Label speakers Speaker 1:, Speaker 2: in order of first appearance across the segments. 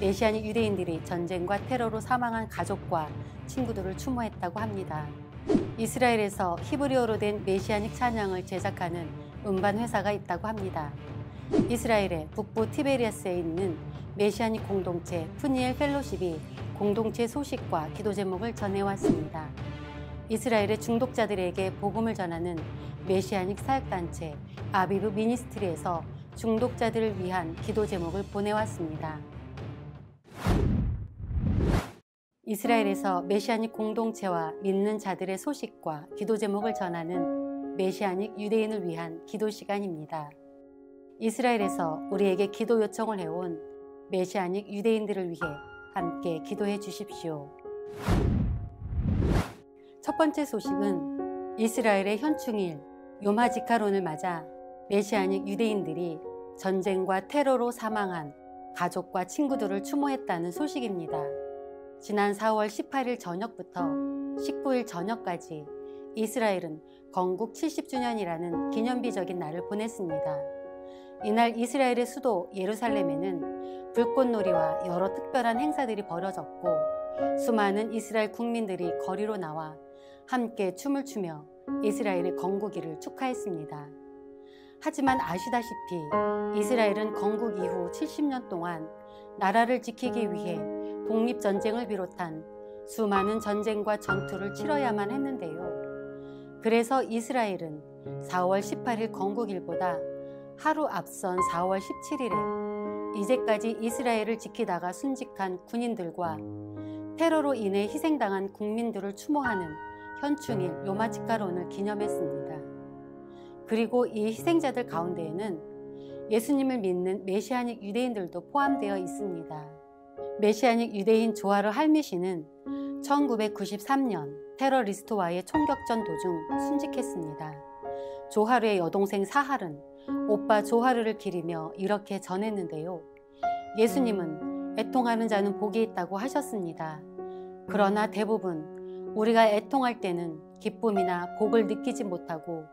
Speaker 1: 메시아닉 유대인들이 전쟁과 테러로 사망한 가족과 친구들을 추모했다고 합니다. 이스라엘에서 히브리어로 된 메시아닉 찬양을 제작하는 음반 회사가 있다고 합니다. 이스라엘의 북부 티베리아스에 있는 메시아닉 공동체 푸니엘 펠로십이 공동체 소식과 기도 제목을 전해왔습니다. 이스라엘의 중독자들에게 복음을 전하는 메시아닉 사역단체 아비브 미니스트리에서 중독자들을 위한 기도 제목을 보내왔습니다. 이스라엘에서 메시아닉 공동체와 믿는 자들의 소식과 기도 제목을 전하는 메시아닉 유대인을 위한 기도 시간입니다. 이스라엘에서 우리에게 기도 요청을 해온 메시아닉 유대인들을 위해 함께 기도해 주십시오. 첫 번째 소식은 이스라엘의 현충일 요마지카론을 맞아 메시아닉 유대인들이 전쟁과 테러로 사망한 가족과 친구들을 추모했다는 소식입니다. 지난 4월 18일 저녁부터 19일 저녁까지 이스라엘은 건국 70주년이라는 기념비적인 날을 보냈습니다. 이날 이스라엘의 수도 예루살렘에는 불꽃놀이와 여러 특별한 행사들이 벌어졌고 수많은 이스라엘 국민들이 거리로 나와 함께 춤을 추며 이스라엘의 건국일을 축하했습니다. 하지만 아시다시피 이스라엘은 건국 이후 70년 동안 나라를 지키기 위해 독립전쟁을 비롯한 수많은 전쟁과 전투를 치러야만 했는데요. 그래서 이스라엘은 4월 18일 건국일보다 하루 앞선 4월 17일에 이제까지 이스라엘을 지키다가 순직한 군인들과 테러로 인해 희생당한 국민들을 추모하는 현충일 요마지카론을 기념했습니다. 그리고 이 희생자들 가운데에는 예수님을 믿는 메시아닉 유대인들도 포함되어 있습니다. 메시아닉 유대인 조하르 할미 씨는 1993년 테러리스트와의 총격전 도중 순직했습니다. 조하르의 여동생 사할은 오빠 조하르를 기리며 이렇게 전했는데요. 예수님은 애통하는 자는 복이 있다고 하셨습니다. 그러나 대부분 우리가 애통할 때는 기쁨이나 복을 느끼지 못하고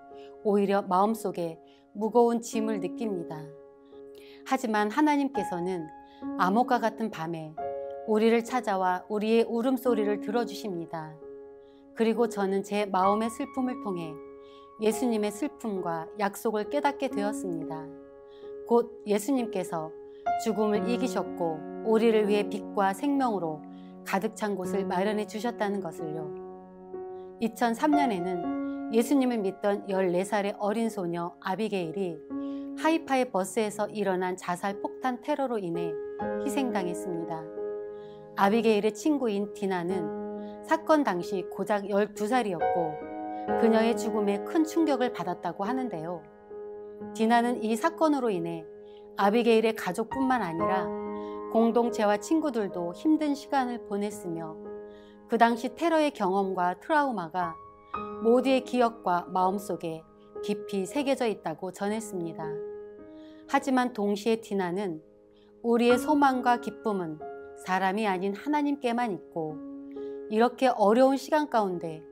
Speaker 1: 오히려 마음속에 무거운 짐을 느낍니다. 하지만 하나님께서는 암흑과 같은 밤에 우리를 찾아와 우리의 울음소리를 들어주십니다. 그리고 저는 제 마음의 슬픔을 통해 예수님의 슬픔과 약속을 깨닫게 되었습니다. 곧 예수님께서 죽음을 이기셨고 우리를 위해 빛과 생명으로 가득 찬 곳을 마련해 주셨다는 것을요. 2003년에는 예수님을 믿던 14살의 어린 소녀 아비게일이 하이파의 버스에서 일어난 자살 폭탄 테러로 인해 희생당했습니다. 아비게일의 친구인 디나는 사건 당시 고작 12살이었고 그녀의 죽음에 큰 충격을 받았다고 하는데요. 디나는 이 사건으로 인해 아비게일의 가족뿐만 아니라 공동체와 친구들도 힘든 시간을 보냈으며 그 당시 테러의 경험과 트라우마가 모두의 기억과 마음속에 깊이 새겨져 있다고 전했습니다. 하지만 동시에 디나는 우리의 소망과 기쁨은 사람이 아닌 하나님께만 있고 이렇게 어려운 시간 가운데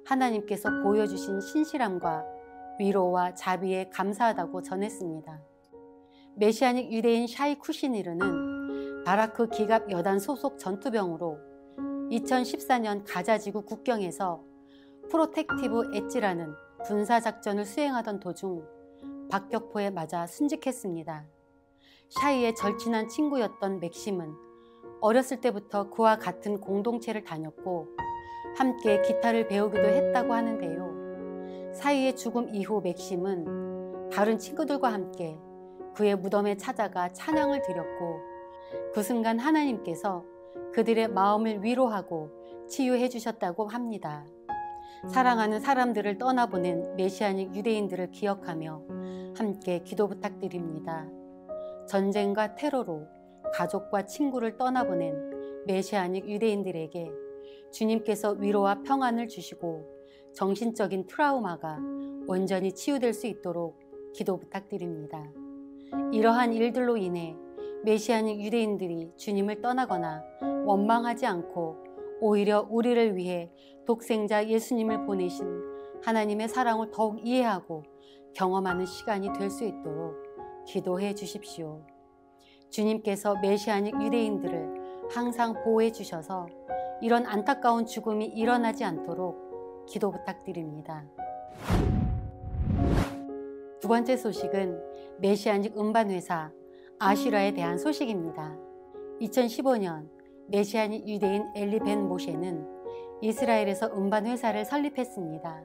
Speaker 1: 하나님께서 보여주신 신실함과 위로와 자비에 감사하다고 전했습니다. 메시아닉 유대인 샤이 쿠시니르는 바라크 기갑 여단 소속 전투병으로 2014년 가자지구 국경에서 프로텍티브 엣지라는 군사작전을 수행하던 도중 박격포에 맞아 순직했습니다. 샤이의 절친한 친구였던 맥심은 어렸을 때부터 그와 같은 공동체를 다녔고 함께 기타를 배우기도 했다고 하는데요. 샤이의 죽음 이후 맥심은 다른 친구들과 함께 그의 무덤에 찾아가 찬양을 드렸고 그 순간 하나님께서 그들의 마음을 위로하고 치유해 주셨다고 합니다. 사랑하는 사람들을 떠나보낸 메시아닉 유대인들을 기억하며 함께 기도 부탁드립니다. 전쟁과 테러로 가족과 친구를 떠나보낸 메시아닉 유대인들에게 주님께서 위로와 평안을 주시고 정신적인 트라우마가 온전히 치유될 수 있도록 기도 부탁드립니다. 이러한 일들로 인해 메시아닉 유대인들이 주님을 떠나거나 원망하지 않고 오히려 우리를 위해 독생자 예수님을 보내신 하나님의 사랑을 더욱 이해하고 경험하는 시간이 될 수 있도록 기도해 주십시오. 주님께서 메시아닉 유대인들을 항상 보호해 주셔서 이런 안타까운 죽음이 일어나지 않도록 기도 부탁드립니다. 두 번째 소식은 메시아닉 음반회사 아슈라에 대한 소식입니다. 2015년 메시아닉 유대인 엘리 벤 모셰는 이스라엘에서 음반회사를 설립했습니다.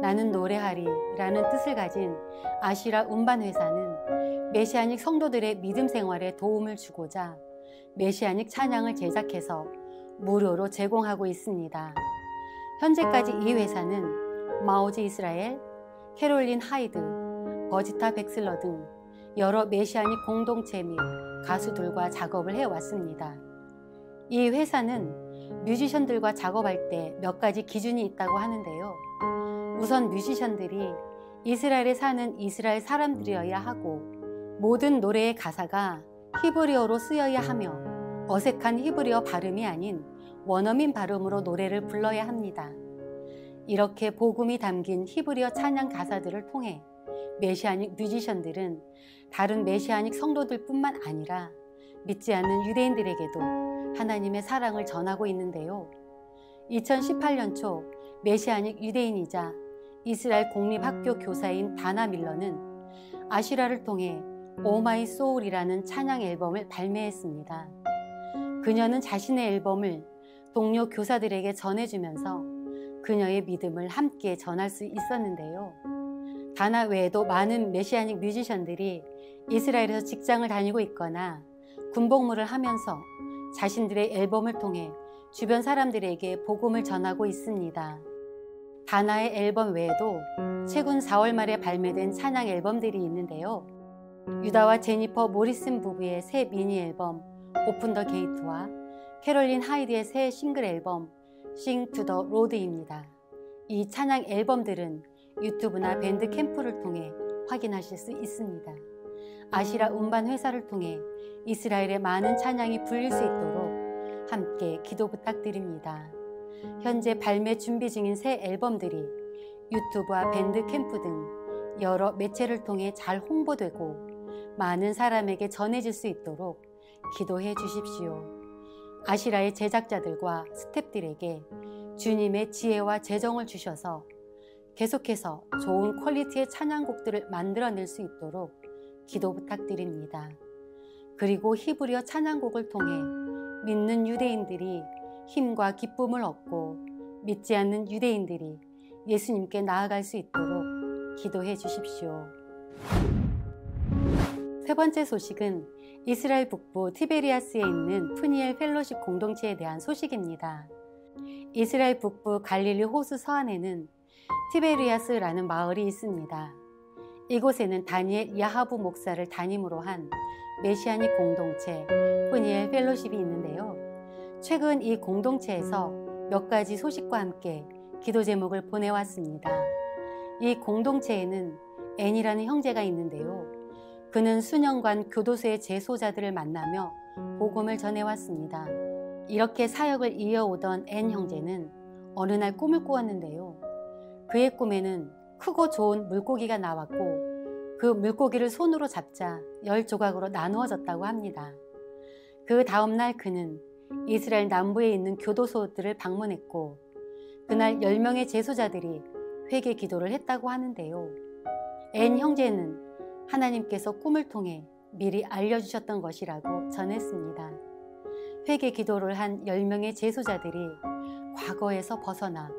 Speaker 1: 나는 노래하리 라는 뜻을 가진 아슈라 음반회사는 메시아닉 성도들의 믿음 생활에 도움을 주고자 메시아닉 찬양을 제작해서 무료로 제공하고 있습니다. 현재까지 이 회사는 마오즈 이스라엘, 캐롤린 하이드, 버지타 백슬러 등 여러 메시아닉 공동체 및 가수들과 작업을 해왔습니다. 이 회사는 뮤지션들과 작업할 때 몇 가지 기준이 있다고 하는데요. 우선 뮤지션들이 이스라엘에 사는 이스라엘 사람들이어야 하고 모든 노래의 가사가 히브리어로 쓰여야 하며 어색한 히브리어 발음이 아닌 원어민 발음으로 노래를 불러야 합니다. 이렇게 복음이 담긴 히브리어 찬양 가사들을 통해 메시아닉 뮤지션들은 다른 메시아닉 성도들뿐만 아니라 믿지 않는 유대인들에게도 하나님의 사랑을 전하고 있는데요. 2018년 초 메시아닉 유대인이자 이스라엘 공립학교 교사인 다나 밀러는 아슈라를 통해 오 마이 소울이라는 찬양 앨범을 발매했습니다. 그녀는 자신의 앨범을 동료 교사들에게 전해주면서 그녀의 믿음을 함께 전할 수 있었는데요. 다나 외에도 많은 메시아닉 뮤지션들이 이스라엘에서 직장을 다니고 있거나 군복무를 하면서 자신들의 앨범을 통해 주변 사람들에게 복음을 전하고 있습니다. 다나의 앨범 외에도 최근 4월 말에 발매된 찬양 앨범들이 있는데요. 유다와 제니퍼 모리슨 부부의 새 미니 앨범 오픈 더 게이트와 캐롤린 하이드의 새 싱글 앨범 싱 투 더 로드입니다. 이 찬양 앨범들은 유튜브나 밴드 캠프를 통해 확인하실 수 있습니다. 아시라 음반 회사를 통해 이스라엘의 많은 찬양이 불릴 수 있도록 함께 기도 부탁드립니다. 현재 발매 준비 중인 새 앨범들이 유튜브와 밴드 캠프 등 여러 매체를 통해 잘 홍보되고 많은 사람에게 전해질 수 있도록 기도해 주십시오. 아시라의 제작자들과 스태프들에게 주님의 지혜와 재정을 주셔서 계속해서 좋은 퀄리티의 찬양곡들을 만들어낼 수 있도록 기도 부탁드립니다. 그리고 히브리어 찬양곡을 통해 믿는 유대인들이 힘과 기쁨을 얻고 믿지 않는 유대인들이 예수님께 나아갈 수 있도록 기도해 주십시오. 세 번째 소식은 이스라엘 북부 티베리아스에 있는 푸니엘 펠로십 공동체에 대한 소식입니다. 이스라엘 북부 갈릴리 호수 서안에는 티베리아스라는 마을이 있습니다. 이곳에는 다니엘 야하부 목사를 단임으로 한 메시아닉 공동체 푸니엘 펠로십이 있는데요. 최근 이 공동체에서 몇 가지 소식과 함께 기도 제목을 보내왔습니다. 이 공동체에는 앤이라는 형제가 있는데요. 그는 수년간 교도소의 재소자들을 만나며 복음을 전해왔습니다. 이렇게 사역을 이어오던 앤 형제는 어느 날 꿈을 꾸었는데요. 그의 꿈에는 크고 좋은 물고기가 나왔고 그 물고기를 손으로 잡자 10조각으로 나누어졌다고 합니다. 그 다음 날 그는 이스라엘 남부에 있는 교도소들을 방문했고 그날 10명의 재소자들이 회개 기도를 했다고 하는데요. 앤 형제는 하나님께서 꿈을 통해 미리 알려주셨던 것이라고 전했습니다. 회개 기도를 한 10명의 재소자들이 과거에서 벗어나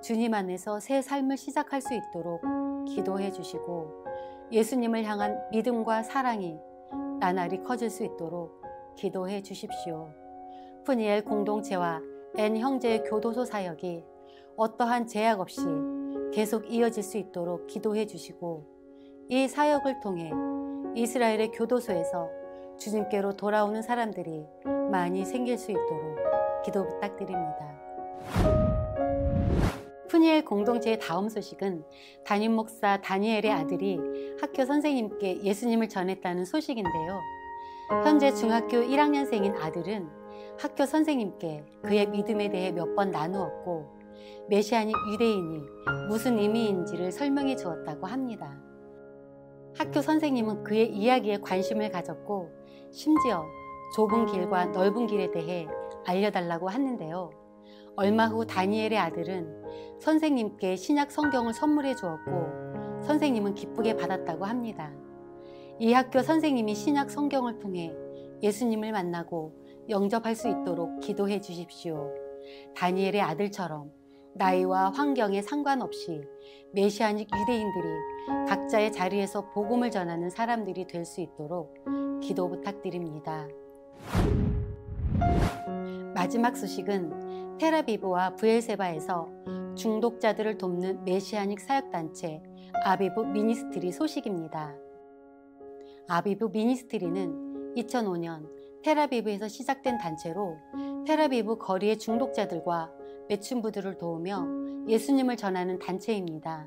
Speaker 1: 주님 안에서 새 삶을 시작할 수 있도록 기도해 주시고 예수님을 향한 믿음과 사랑이 나날이 커질 수 있도록 기도해 주십시오. 푸니엘 공동체와 앤 형제의 교도소 사역이 어떠한 제약 없이 계속 이어질 수 있도록 기도해 주시고 이 사역을 통해 이스라엘의 교도소에서 주님께로 돌아오는 사람들이 많이 생길 수 있도록 기도 부탁드립니다. 푸니엘 공동체의 다음 소식은 담임 목사 다니엘의 아들이 학교 선생님께 예수님을 전했다는 소식인데요. 현재 중학교 1학년생인 아들은 학교 선생님께 그의 믿음에 대해 몇 번 나누었고 메시아닉 유대인이 무슨 의미인지를 설명해 주었다고 합니다. 학교 선생님은 그의 이야기에 관심을 가졌고 심지어 좁은 길과 넓은 길에 대해 알려달라고 하는데요. 얼마 후 다니엘의 아들은 선생님께 신약 성경을 선물해 주었고 선생님은 기쁘게 받았다고 합니다. 이 학교 선생님이 신약 성경을 통해 예수님을 만나고 영접할 수 있도록 기도해 주십시오. 다니엘의 아들처럼 나이와 환경에 상관없이 메시아닉 유대인들이 각자의 자리에서 복음을 전하는 사람들이 될 수 있도록 기도 부탁드립니다. 마지막 소식은 텔아비브와 브엘세바에서 중독자들을 돕는 메시아닉 사역단체 아비브 미니스트리 소식입니다. 아비브 미니스트리는 2005년 텔아비브에서 시작된 단체로 텔아비브 거리의 중독자들과 매춘부들을 도우며 예수님을 전하는 단체입니다.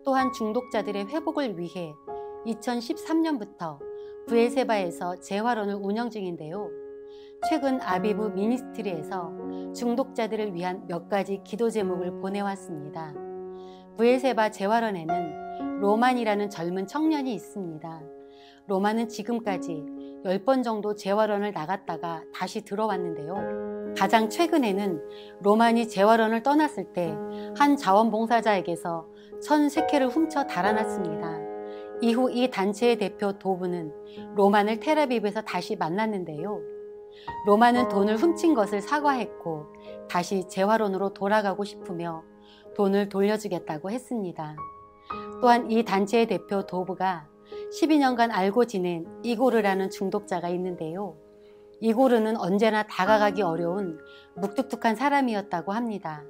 Speaker 1: 또한 중독자들의 회복을 위해 2013년부터 브엘세바에서 재활원을 운영 중인데요. 최근 아비브 미니스트리에서 중독자들을 위한 몇 가지 기도 제목을 보내왔습니다. 브엘세바 재활원에는 로만이라는 젊은 청년이 있습니다. 로만은 지금까지 10번 정도 재활원을 나갔다가 다시 들어왔는데요. 가장 최근에는 로만이 재활원을 떠났을 때 한 자원봉사자에게서 1,000세켈을 훔쳐 달아났습니다. 이후 이 단체의 대표 도브는 로만을 텔아비브에서 다시 만났는데요. 로만은 돈을 훔친 것을 사과했고 다시 재활원으로 돌아가고 싶으며 돈을 돌려주겠다고 했습니다. 또한 이 단체의 대표 도브가 12년간 알고 지낸 이고르라는 중독자가 있는데요. 이고르는 언제나 다가가기 어려운 묵뚝뚝한 사람이었다고 합니다.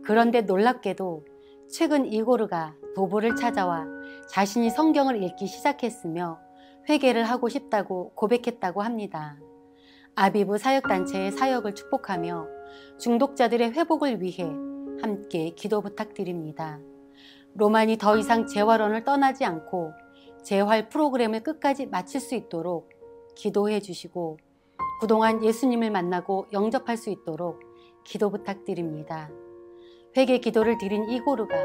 Speaker 1: 그런데 놀랍게도 최근 이고르가 도브를 찾아와 자신이 성경을 읽기 시작했으며 회개를 하고 싶다고 고백했다고 합니다. 아비브 사역단체의 사역을 축복하며 중독자들의 회복을 위해 함께 기도 부탁드립니다. 로만이 더 이상 재활원을 떠나지 않고 재활 프로그램을 끝까지 마칠 수 있도록 기도해 주시고 그동안 예수님을 만나고 영접할 수 있도록 기도 부탁드립니다. 회개 기도를 드린 이고르가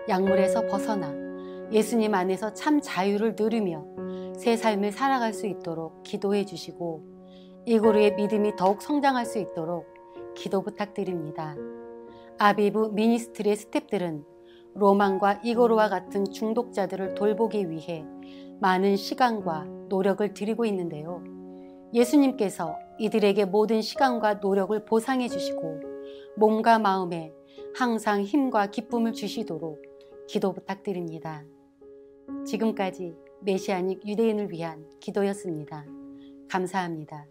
Speaker 1: 약물에서 벗어나 예수님 안에서 참 자유를 누리며 새 삶을 살아갈 수 있도록 기도해 주시고 이고르의 믿음이 더욱 성장할 수 있도록 기도 부탁드립니다. 아비브 미니스트리의 스태프들은 로만과 이고르와 같은 중독자들을 돌보기 위해 많은 시간과 노력을 들이고 있는데요. 예수님께서 이들에게 모든 시간과 노력을 보상해 주시고 몸과 마음에 항상 힘과 기쁨을 주시도록 기도 부탁드립니다. 지금까지 메시아닉 유대인을 위한 기도였습니다. 감사합니다.